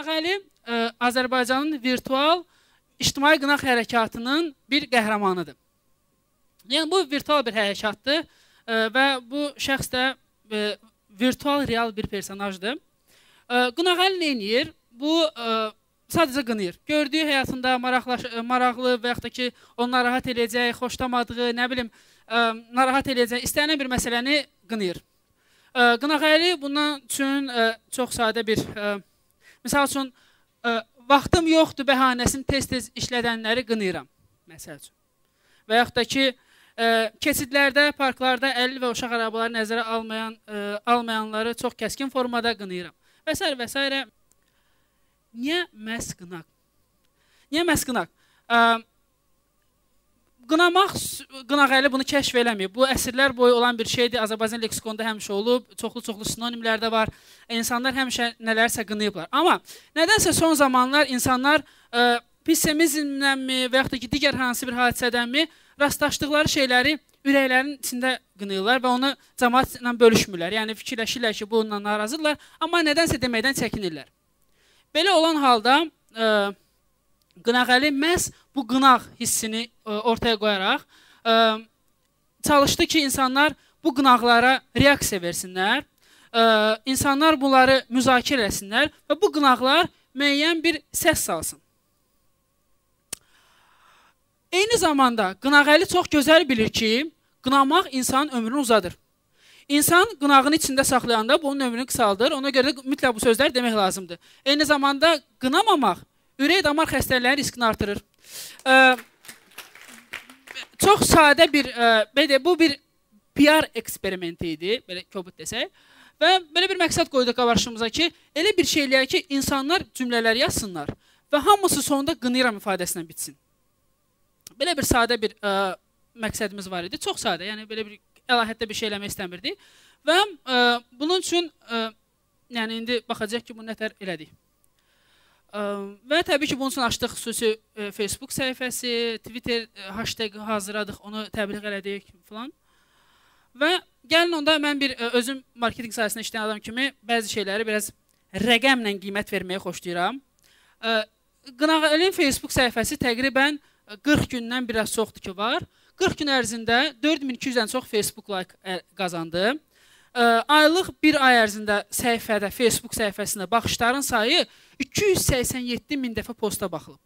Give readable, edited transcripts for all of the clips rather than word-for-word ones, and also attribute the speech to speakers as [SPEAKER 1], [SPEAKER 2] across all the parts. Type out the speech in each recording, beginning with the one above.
[SPEAKER 1] Qınağəli Azərbaycanın virtual ictimai qınaq hərəkatının bir qəhrəmanıdır. Yəni, bu virtual bir hərəkatdır və bu şəxs də virtual, real bir personajdır. Qınağəli nə edir? Bu, sadəcə qınıyır. Gördüyü həyatında maraqlı və yaxud da ki, onu narahat eləyəcək, xoşlamadığı, nə bilim, narahat eləyəcək, istənilən bir məsələni qınıyır. Qınağəli bundan üçün çox sadə bir, misal üçün, vaxtım yoxdur bəhanəsini tez-tez işlədənləri qınıyıram, məsəl üçün. Və yaxud da ki, keçidlərdə, parklarda əlil və uşaq arabaları nəzərə almayanları çox kəskin formada qınıyıram. Və s. və s. Niyə məhz qınaq? Niyə məhz qınaq? Qınağəli bunu kəşf eləməyib. Bu, əsrlər boyu olan bir şeydir. Azərbaycan leksikonda həmişə olub. Çoxlu sinonimlər də var. İnsanlar həmişə nələrsə qınıyıblar. Amma nədənsə son zamanlar insanlar pessimizmdənmi və yaxud da ki, digər hansı bir hadisədənmi rastlaşdıqları şeyləri ürəklərinin içində qınıyırlar və onu cəmaatla bölüşmürlər. Yəni, fikirləşirlər ki, bununla narazıdırlar. Amma nədənsə deməkdən çəkinirlər. Belə olan halda Qınağəli məhz bu qınaq hissini ortaya qoyaraq çalışdı ki, insanlar bu qınaqlara reaksiya versinlər, insanlar bunları müzakirə etsinlər və bu qınaqlar müəyyən bir səs salsın. Eyni zamanda Qınağəli çox gözəl bilir ki, qınamaq insanın ömrünü uzadır. İnsan qınağını içində saxlayanda bunun ömrünü qısaldır. Ona görə də mütləq bu sözlər demək lazımdır. Eyni zamanda qınamamaq ürək damar xəstəliklərinin riskini artırır. Çox sadə bir, bu bir PR eksperimenti idi, belə kobud desək. Və belə bir məqsəd qoyduq qarşımıza ki, elə bir şey eləyək ki, insanlar cümlələr yazsınlar və hamısı sonunda qınıyıram ifadəsindən bitsin. Belə bir sadə bir məqsədimiz var idi. Çox sadə, yəni belə bir əlahətdə bir şey eləmək istəmirdik. Və bunun üçün, yəni indi baxacaq ki, bunu nətər elədik. Və təbii ki, bunun üçün açdıq xüsusi Facebook səhifəsi, Twitter hashtag hazırladıq, onu təbliğ elədik falan. Və gəlin onda mən bir özüm marketing sahəsində işləyən adam kimi bəzi şeyləri biraz rəqəmlə qiymət verməyə xoşlayıram. Qınağəlinin Facebook səhifəsi təqribən 40 gündən biraz çoxdur ki var. 40 gün ərzində 4200-dən çox Facebook like qazandı. Aylıq bir ay ərzində səhifədə, Facebook səhifəsində baxışların sayı 287.000 dəfə posta baxılıb.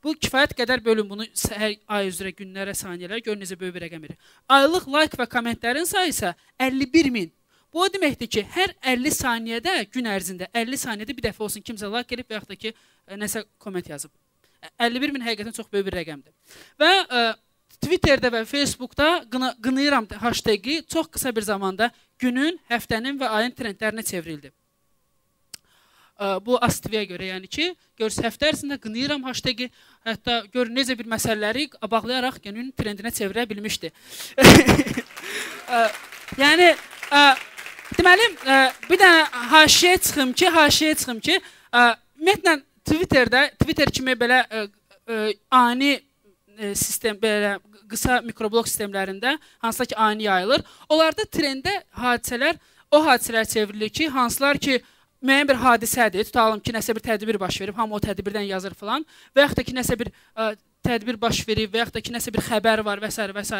[SPEAKER 1] Bu kifayət qədər bölün bunu hər ay üzrə günlərə, saniyələrə gör necə böyük bir rəqəm verir. Aylıq like və kommentlərin sayı isə 51.000. Bu o deməkdir ki, hər 50 saniyədə, gün ərzində 50 saniyədə bir dəfə olsun kimsə like edib və yaxud da ki, nəsə komment yazıb. 51.000 həqiqətən çox böyük bir rəqəmdir. Və Twitterdə və Facebookda qınıyıram hashtagi çox qısa bir zamanda günün, həftənin və ayın trendlərinə çevrildi. Bu ASTV-yə görə, yəni ki, görürsünüz, həftə ərzində qınıyıram hashtagi, hətta görün necə bir məsələləri bağlayaraq günün trendinə çevirə bilmişdi. Yəni, deməli, bir dənə haşiyə çıxım ki, ümumiyyətlə Twitter kimi belə ani sistem, belə qısa mikroblog sistemlərində, hansısa ki, ani yayılır. Onlarda trendə hadisələr, o hadisələr çevrilir ki, hansılar ki, müəyyən bir hadisədir, tutalım ki, nəsə bir tədbir baş verib, hamı o tədbirdən yazır falan və yaxud da ki, nəsə bir tədbir baş verib və yaxud da ki, nəsə bir xəbər var və s. və s.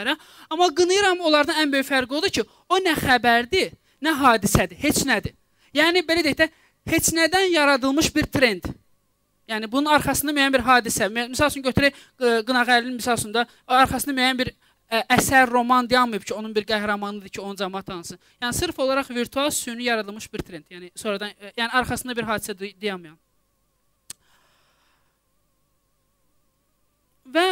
[SPEAKER 1] Amma qınıyıram, onlardan ən böyük fərqi odur ki, o nə xəbərdir, nə hadisədir, heç nədir. Yəni, belə deyək də, heç nədən yaradılmış bir trend. Yəni, bunun arxasında müəyyən bir hadisə, misal üçün götürək Qınağəlinin misal üçün da, arxasında müəyyən bir əsər, roman dayanmayıb ki, onun bir qəhrəmanıdır ki, onun cəmaat tanısın. Yəni, sırf olaraq virtual süni yaradılmış bir trend. Yəni, sonradan, yəni, arxasında bir hadisə dayanmayan. Və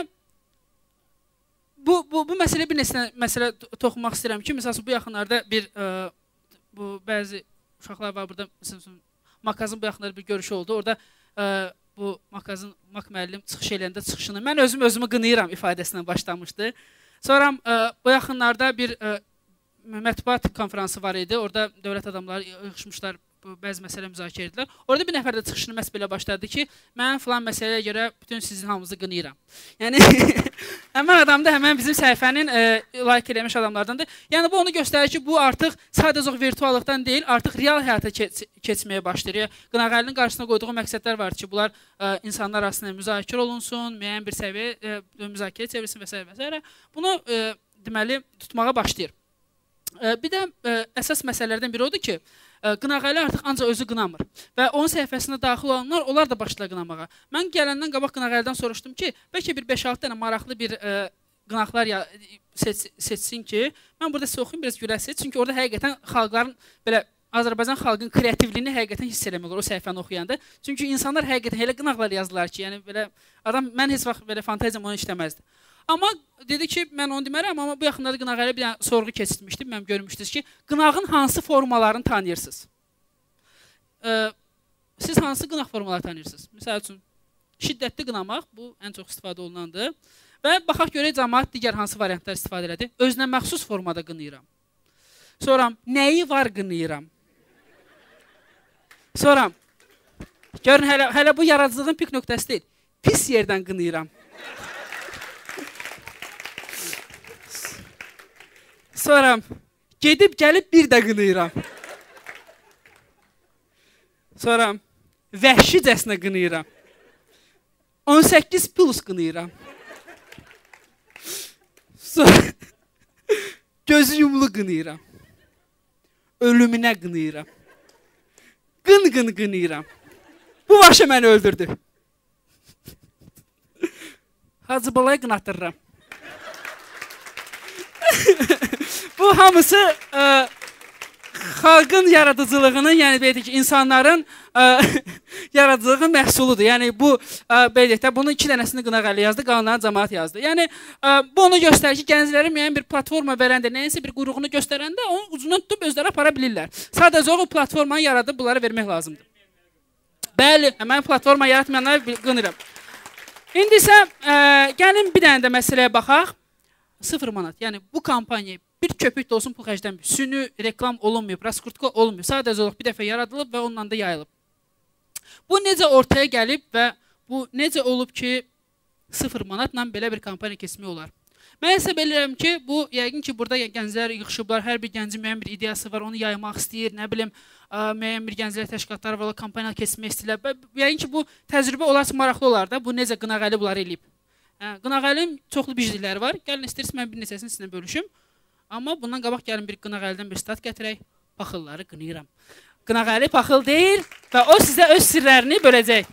[SPEAKER 1] bu məsələ bir məsələ toxunmaq istəyirəm ki, misal üçün, bu yaxınlarda bir, bəzi uşaqlar var burada, misal üçün, Makazın bu yaxınlarda bir görüşü oldu. Orada bu Mak müəllim çıxış eləyəndə çıxışını mən özümü qınıyıram ifadəsindən başlamışdı. Sonra bu yaxınlarda bir mətbuat konferansı var idi. Orada dövlət adamları yığışmışlar bəzi məsələ müzakirə edirlər. Orada bir nəfər də çıxışını məhz belə başladı ki, mən filan məsələyə görə bütün sizin hamınızı qınayıram. Yəni həmin adam da həmin bizim səhifənin like eləmiş adamlardandır. Yəni bu onu göstərir ki, bu artıq sadəcə virtuallıqdan deyil, artıq real həyata keçməyə başlayır. Qınağəlinin qarşısına qoyduğu məqsədlər var ki, bunlar insanlar arasında müzakirə olunsun, müəyyən bir səviyyə müzakirə çevirsin və s. və s. Bunu deməli tutmağa başlayır. Bir də əsas məsələlərdən biri odur ki, Qınağəli artıq ancaq özü qınamır və onun səhifəsinə daxil olanlar, onlar da başlayır qınamağa. Mən gələndən qabaq Qınağəlidən soruşdum ki, bəlkə bir 5-6 dənə maraqlı bir qınaqlar seçsin ki, mən burada sizə oxuyum, biraz görəsiniz. Çünki orada həqiqətən xalqların, belə Azərbaycan xalqının kreativliyini həqiqətən hiss eləmək olur o səhifəni oxuyanda. Çünki insanlar həqiqətən elə qınaqlar yazdılar ki, yəni belə adam, mən heç vaxt belə fantaziyam onu işləməzdi. Amma dedi ki, mən onu demərəm, amma bu yaxınlarda Qınağəli bir dənə sorğu keçirmişdim, mən görmüşdünüz ki, qınağın hansı formalarını tanıyırsınız? Siz hansı qınaq formaları tanıyırsınız? Məsəl üçün, şiddətli qınamaq, bu ən çox istifadə olunandır. Və baxaq görək, cəmaət digər hansı variantlar istifadə elədi? Özünə məxsus formada qınayıram. Sonra, nəyi var qınayıram? Sonra, görün, hələ bu yaradıcılığın pik nöqtəsi deyil. Pis yerdən qınayıram. Sonra gedib gəlib bir də qınayıram. Sonra vəhşicəsinə qınayıram. 18 plus qınayıram. Sonra gözü yumlu qınayıram. Ölümünə qınayıram. Qın qınayıram. Bu vaxtı məni öldürdü. Hacı Balaya qınatdırıram. Bu hamısı xalqın yaradıcılığının, yəni belə ki, insanların yaradıcılığının məhsuludur. Yəni bu belə də bunun 2 dənəsini Qınağəli yazdı, qalanlarını cəmaət yazdı. Yəni bu onu göstərir ki, gənclərin müəyyən bir platforma verəndə, nəyinsə bir qurğunu göstərəndə onun ucundan tutub özləri apara bilirlər. Sadəcə o platformanı yaradıb bunları vermək lazımdır. Bəli, mən platforma yaratmayanları qınıram. İndi isə gəlin bir dənə də məsələyə baxaq. 0 manat. Yəni bu kampaniya bir köpük də olsun pul xərclənmir. Süni reklam olunmuyor, raskurtka olmuyor. Sadəcə olaraq bir dəfə yaradılıb və onunla da yayılıb. Bu necə ortaya gəlib və bu necə olub ki 0 manatla belə bir kampaniya keçmək olar? Mən hesab edirəm ki, bu yəqin ki burada gənclər yığışıblar, hər bir gəncin müəyyən bir ideyası var, onu yaymaq istəyir, nə bilim müəyyən bir gənclər təşkilatları var, kampaniya keçmək istəyirlər. Yəqin ki bu təcrübə olarsa maraqlı olar da, bu necə Qınağəli bunları eləyib. Qınağəlinin çoxlu biclikləri var. Gəlin istəyirsiniz, mən bir neçəsini sizinlə bölüşüm. Amma bundan qabaq gəlin bir Qınağəlidən bir stat gətirək. Paxılları qınayıram. Qınağəli paxıl deyil və o sizə öz sirlərini böləcək.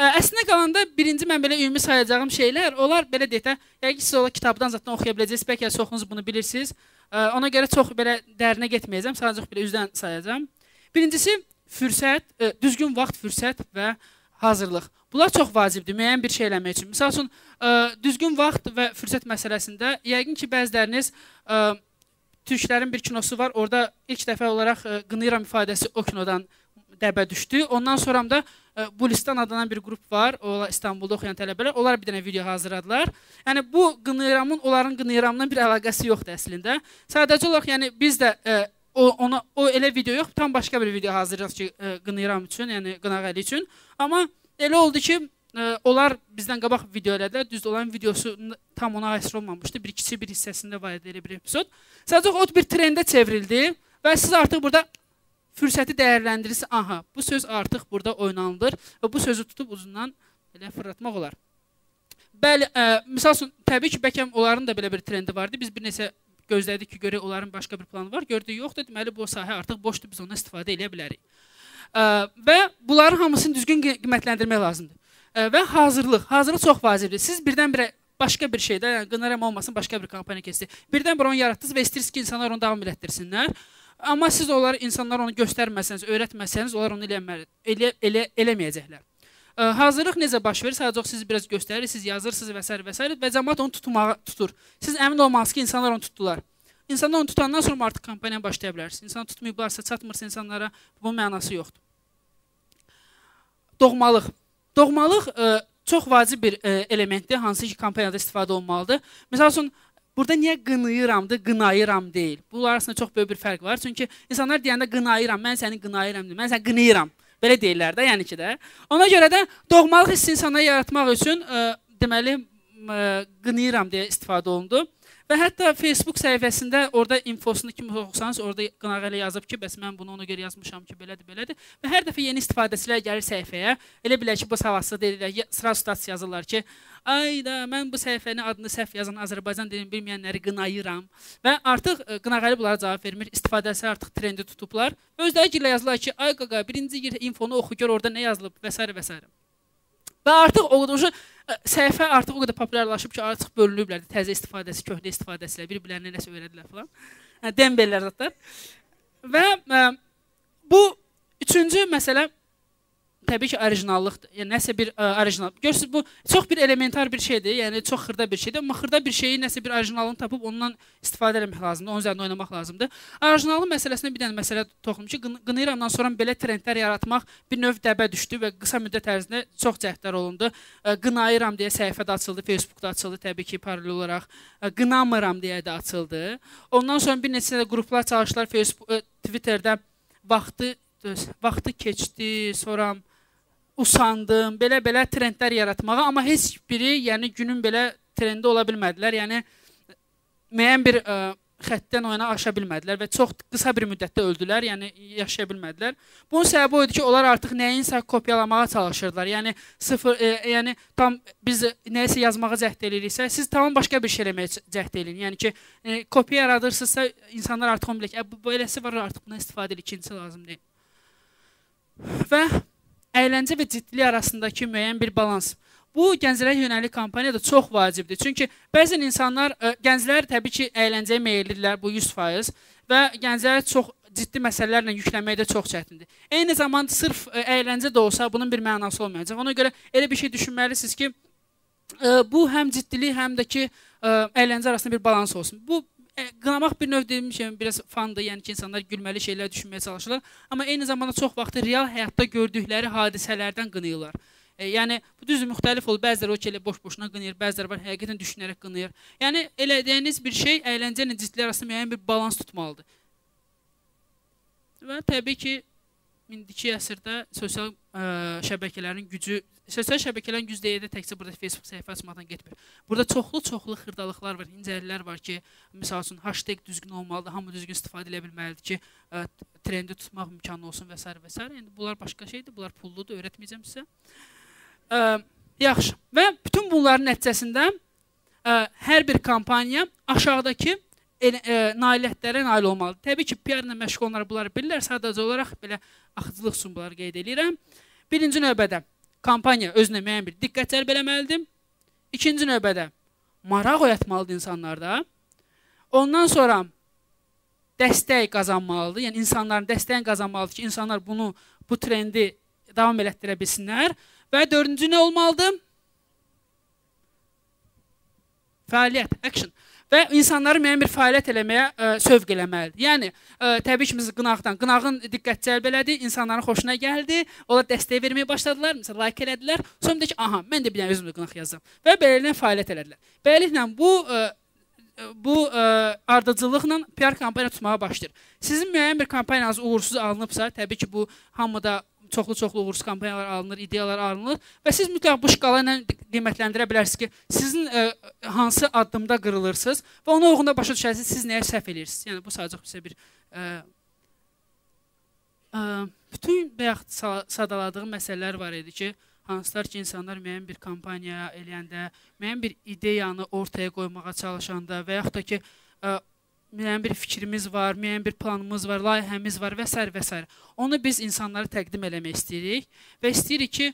[SPEAKER 1] Əslində qalanda birinci mən belə ümumi sayacağım şeylər, onlar belə deyək də, yəqin ki siz ola kitabdan zaten oxuya biləcəksiniz, bəlkə çoxunuz bunu bilirsiniz. Ona görə çox belə dərinə getməyəcəm, sadəcə belə üzdən sayacağım. Birincisi, fürsət, düzgün vaxt, fürsət və hazırlıq. Bunlar çox vacibdir, müəyyən bir şey eləmək üçün. Misal üçün, düzgün vaxt və fürsət məsələsində, yəqin ki, bəziləriniz türklərin bir kinosu var, orada ilk dəfə olaraq qınayıram ifadəsi o kinodan dəbə düşdü. Ondan sonra da Bulistan adlanan bir qrup var, İstanbulda oxuyan tələbələr, onlar bir dənə video hazırladılar. Yəni, bu qınayıramın, onların qınayıramdan bir əlaqəsi yoxdur əslində. Sadəcə olaraq, yəni, biz də o elə video yox, tam başqa bir video hazırlayırıq ki, qınayıram üçün, yəni Qınağəli üçün. Amma elə oldu ki, onlar bizdən qabaq video elədilər, düzdür, olan videosu tam ona aysır olmamışdı, bir kiçik bir hissəsində var idi elə bir epizod. Sadəcə o bir trendə çevrildi və siz artıq burada fürsəti dəyərləndirirsiniz, aha, bu söz artıq burada oynanılır və bu sözü tutub uzundan elə fırlatmaq olar. Bəli, misal üçün, təbii ki, bəlkə onların da belə bir trendi vardı, biz bir neçə gözlədik ki, görək onların başqa bir planı var, gördük, yoxdur, deməli, bu sahə artıq boşdur, biz ondan istifadə edə bilərik. Və bunların hamısını düzgün qiymətləndirmək lazımdır. Və hazırlıq çox vacibdir. Siz birdən-birə başqa bir şeydə, yəni qınayıram olmasın, başqa bir kampaniya keçdi. Birdən-birə onu yaratdınız və istəyirsiniz ki, insanlar onu davam elətdirsinlər. Amma siz insanlara onu göstərməsəniz, öyrətməsəniz, onlar onu eləməyəcəklər. Hazırlıq necə baş verir? Sadəcə siz biraz göstərirsiniz, siz yazırsınız və s. və cəmaət onu tutur. Siz əmin olmalısınız ki, insanlar onu tutdular. İnsanlar onu tutandan sonra artıq kampaniya başlaya bilərsiniz. İnsanlar tutmayıblarsa, çatmırsa insanlara, bunun mənası yoxdur. Doğmalıq. Doğmalıq çox vacib bir elementdir, hansı ki, kampaniyada istifadə olmalıdır. Məsəl üçün, Burada niyə qınayıramdır, qınayıram deyil. Bunlar arasında çox böyük bir fərq var. Çünki insanlar deyəndə qınayıram, mən səni qınayıram deyil, mən səni qınayıram. Belə deyirlər də, yəni ki də. Ona görə də doğmalıq hissi insana yaratmaq üçün deməli qınayıram deyə istifadə olundu. Və hətta Facebook səhifəsində orada infosunu kimi oxusanız, orada qınağı ilə yazıb ki, bəs mən bunu ona görə yazmışam ki, belədir, belədir. Və hər dəfə yeni istifadəçilər gəlir səhifəyə, elə bilər ki, bu savadsız deyirlər, sıra stat yazırlar ki, ayda mən bu səhifənin adını səhv yazan Azərbaycan dilini bilməyənləri qınayıram. Və artıq qınağı bunlara cavab vermir, istifadəçilər artıq trendi tutublar. Özləri gilə yazırlar ki, ay qaqa, birinci infonu oxu gör, orada nə yazılıb və s. və s. Və artıq səhifə artıq o qədər populyarlaşıb ki, artıq bölünüblər. Təzə istifadəçi, köhnə istifadəçilər, bir-birlərinə nəsə öyrədilər falan. Dembellər zətlər. Və bu üçüncü məsələ təbii ki, orijinallıqdır. Yəni nəsə bir orijinal. Görürsüz, bu çox bir elementar bir şeydir. Yəni çox xırda bir şeydir. Amma xırda bir şeyi nəsə bir orijinalını tapıb ondan istifadə etmək lazımdır. Onun üzərində oynamaq lazımdır. Orijinalın məsələsində bir dənə məsələ toxunum ki, qınayıramdan sonra belə trendlər yaratmaq bir növ dəbə düşdü və qısa müddət ərzində çox cəhdlər olundu. Qınayıram deyə səhifədə açıldı, Facebookda açıldı, təbii ki, paralel olaraq. Qınamıram deyə də açıldı. Ondan sonra bir neçə qruplar çalışdılar Twitterdə vaxtı keçdi, sonra usandım, belə trendlər yaratmağa, amma heç biri yəni günün belə trendi ola bilmədilər. Yəni müəyyən bir xəttdən oyuna aşa bilmədilər və çox qısa bir müddətdə öldülər, yəni yaşaya bilmədilər. Bunun səbəbi o idi ki, onlar artıq nəyinsə kopyalamağa çalışırdılar. Yəni yəni tam biz nəyisə yazmağa cəhd eləyiriksə, siz tamam başqa bir şey eləməyə cəhd eləyin. Yəni ki, kopya yaradırsınızsa, insanlar artıq onu bilir ki, bu eləsi var, artıq buna istifadə edin, ikincisi lazım deyil. Və əyləncə və ciddilik arasındakı müəyyən bir balans. Bu, gənclərə yönəlik kampaniyada çox vacibdir. Çünki bəzən insanlar, gənclər təbii ki, əyləncəyə meyillidirlər, bu 100%. Və gənclərə çox ciddi məsələlərlə yükləmək də çox çətindir. Eyni zamanda sırf əyləncə də olsa, bunun bir mənası olmayacaq. Ona görə elə bir şey düşünməlisiniz ki, bu həm ciddilik, həm də ki, əyləncə arasında bir balans olsun. Bu, qınamaq bir növ demişəm, biraz fandır, yəni ki, insanlar gülməli şeylər düşünməyə çalışırlar. Amma eyni zamanda çox vaxtı real həyatda gördükləri hadisələrdən qınayırlar. Yəni, bu düzdür, müxtəlif olur. Bəziləri o ki, elə boş-boşuna qınayır, bəziləri var, həqiqətən düşünərək qınayır. Yəni, elədiyiniz bir şey əyləncə ilə ciddilik arasında müəyyən bir balans tutmalıdır. Və təbii ki, indiki əsrdə sosial şəbəkələrin gücü deyəndə təkcə burada Facebook səhifə açmaqdan getmir. Burada çoxlu xırdalıqlar var, incəlilər var ki, misal üçün, hashtag düzgün olmalıdır, hamı düzgün istifadə edə bilməlidir ki, trendi tutmaq imkanı olsun və s. və s. Yəni, bunlar başqa şeydir, bunlar pulludur, öyrətməyəcəm sizə. Yaxşı. Və bütün bunların nəticəsində hər bir kampaniya aşağıdakı nailiyyətlərə nail olmalıdır. Təbii ki, PR ilə məşğul olanlar bunları bilirlər, sadəcə olaraq belə axıcılıq üçün bunları qeyd edirəm. Birinci növbədə kampaniya özünə müəyyən bir diqqət cəlb eləməlidir. İkinci növbədə maraq oyatmalıdır insanlarda. Ondan sonra dəstək qazanmalıdır. Yəni, insanların dəstəyin qazanmalıdır ki, insanlar bu trendi davam elətdirə bilsinlər. Və dördüncü nə olmalıdır? Fəaliyyət, action. Və insanları müəyyən bir fəaliyyət eləməyə sövq eləməlidir. Yəni, təbii ki, biz qınağın diqqət cəlb elədi, insanların xoşuna gəldi, onlar dəstək verməyə başladılar, məsələn, like elədilər. Sonra deyək ki, aha, mən də bir dənə özümdə qınaq yazdım. Və beləliklə fəaliyyət elədilər. Beləliklə, bu ardıcılıqla PR kampaniya tutmağa başlayır. Sizin müəyyən bir kampaniyanız uğursuz alınıbsa, təbii ki, bu hamıda çoxlu uğursuz kampaniyalar alınır, ideyalar alınır və siz mütləq bu şkala ilə qiymətləndirə bilərsiniz ki, sizin hansı addımda qırılırsınız və ona uyğunda başa düşərsiniz, siz nəyə səhv edirsiniz. Yəni, bu sadəcə sizə bir bütün bayaq sadaladığım məsələlər var idi ki, hansılar ki, insanlar müəyyən bir kampaniya eləyəndə, müəyyən bir ideyanı ortaya qoymağa çalışanda və yaxud da ki, müəyyən bir fikrimiz var, müəyyən bir planımız var, layihəmiz var və s. və s. Onu biz insanlara təqdim eləmək istəyirik və istəyirik ki,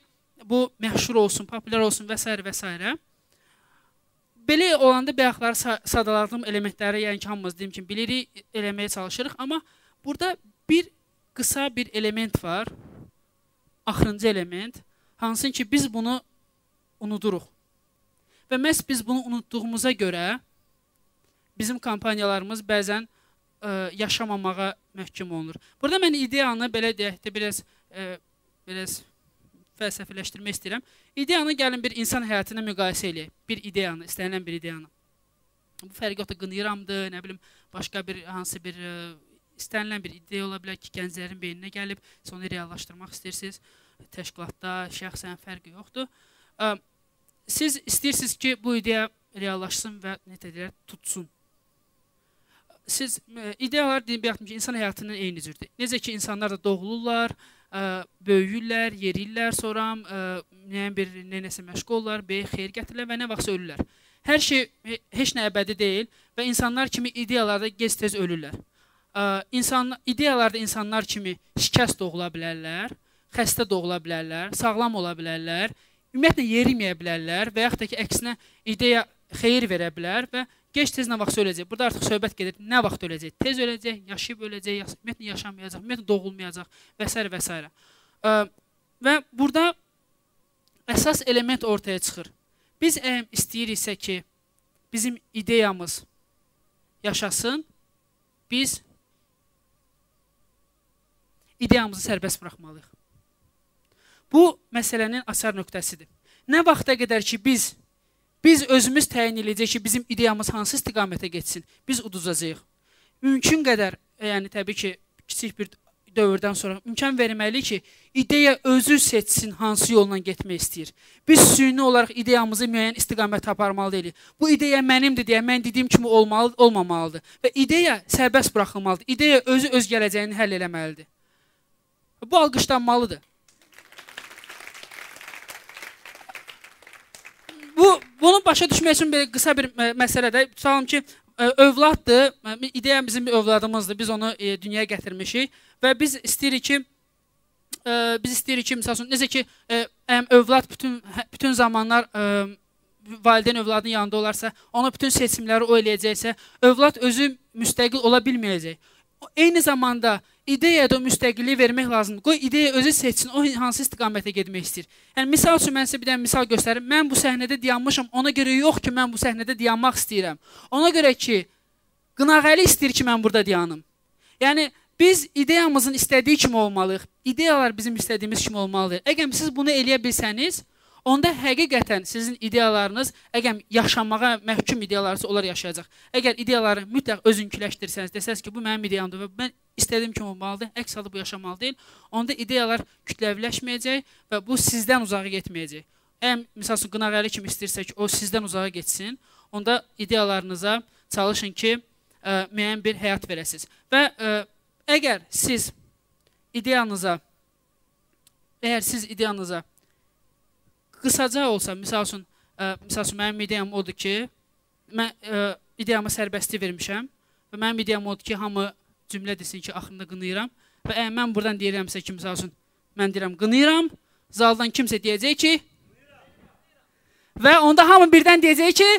[SPEAKER 1] bu məşhur olsun, populyar olsun və s. və s. Belə olanda bayaqları sadaladığım elementləri, yəni ki, hamımız deyim ki, bilirik, eləməyə çalışırıq. Amma burada qısa bir element var, axırıncı element, hansı ki, biz bunu unuduruq. Və məhz biz bunu unutduğumuza görə bizim kampaniyalarımız bəzən yaşamamağa məhkum olunur. Burada mən ideyanı belə deyək də biraz fəlsəfiləşdirmək istəyirəm. İdeyanı gəlin bir insan həyatına müqayisə eləyək. Bir ideyanı, istənilən bir ideyanı. Bu fərqi yoxdur, qınıyıramdır, nə bilim, başqa bir, hansı bir istənilən bir ideya ola bilər ki, gənclərin beyninə gəlib, siz onu reallaşdırmaq istəyirsiniz. Təşkilatda, şəxsən fərqi yoxdur. Siz istəyirsiniz ki, bu ideya reallaşsın və tutsun. Siz ideyalar deyim ki, insan həyatının eyni cürdür. Necə ki, insanlar da doğulurlar, böyüyürlər, yeriyirlər, sonra nəsə məşğul olurlar, xeyir gətirirlər və nə vaxtsa ölürlər. Hər şey heç nə əbədi deyil və insanlar kimi ideyalarda gec-tez ölürlər. İdeyalarda insanlar kimi şikəst doğula bilərlər, xəstə doğula bilərlər, sağlam ola bilərlər, ümumiyyətlə yeriməyə bilərlər və yaxud da ki, əksinə ideya xeyir verə bilər və gec-tez nə vaxt öləcək. Burada artıq söhbət gedir, nə vaxt öləcək? Tez öləcək, yaşayıb öləcək, ümumiyyətlə yaşamayacaq, ümumiyyətlə doğulmayacaq və s. və s. Və burada əsas element ortaya çıxır. Biz istəyiriksə ki, bizim ideyamız yaşasın, biz ideyamızı sərbəst buraxmalıyıq. Bu məsələnin açar nöqtəsidir. Nə vaxta qədər ki, biz özümüz təyin edəcəyik ki, bizim ideyamız hansı istiqamətə getsin, biz uduzacağıq. Mümkün qədər, yəni təbii ki, kiçik bir dövrdən sonra imkan verməliyik ki, ideya özü seçsin hansı yolla getmək istəyir. Biz süni olaraq ideyamızı müəyyən istiqamətə aparmalı deyilik. Bu ideya mənimdir deyə mən dediyim kimi olmamalıdır və ideya sərbəst buraxılmalıdır. İdeya özü öz gələcəyini həll eləməlidir. Bu alqışlanmalıdır. Bunu başa düşmək üçün belə qısa bir məsələdə tutalım ki, övladdır, ideya bizim bir övladımızdır, biz onu dünyaya gətirmişik və biz istəyirik ki, misal üçün, necə ki, övlad bütün zamanlar valideyn övladın yanında olarsa, ona bütün seçimləri o eləyəcəksə, övlad özü müstəqil ola bilməyəcək. Eyni zamanda ideyaya da müstəqilliyi vermək lazımdır. Qoy ideya özü seçsin, o hansı istiqamətə getmək istəyir. Yəni, misal üçün, mən sizə bir dənə misal göstərim. Mən bu səhnədə dayanmışam, ona görə yox ki, mən bu səhnədə dayanmaq istəyirəm. Ona görə ki, Qınağəli istəyir ki, mən burada dayanım. Yəni, biz ideyamızın istədiyi kimi olmalıyıq. İdeyalar bizim istədiyimiz kimi olmalıdır. Əgər siz bunu eləyə bilsəniz, onda həqiqətən sizin ideyalarınız, əgər yaşamağa məhkum ideyalarınız onlar yaşayacaq. Əgər ideyaları mütləq özünküləşdirsəniz, desəniz ki, bu mənim ideyamdır və mən istədiyim kimi olmalıdır, əks halda bu yaşamalı deyil, onda ideyalar kütləviləşməyəcək və bu sizdən uzağa getməyəcək. Əgər, misal üçün, Qınağəli kimi istəyirsə ki, o sizdən uzağa getsin, onda ideyalarınıza çalışın ki, müəyyən bir həyat verəsiniz. Və əgər siz ideyanıza qısaca olsa, misal üçün, mənim ideyam odur ki, mən ideyama sərbəstlik vermişəm və mənim ideyam odur ki, hamı cümlə desin ki, axırında qınıyıram və əgər mən buradan deyirəmsə ki, misal üçün, mən deyirəm qınıyıram, zaldan kimsə deyəcək ki, və onda hamı birdən deyəcək ki,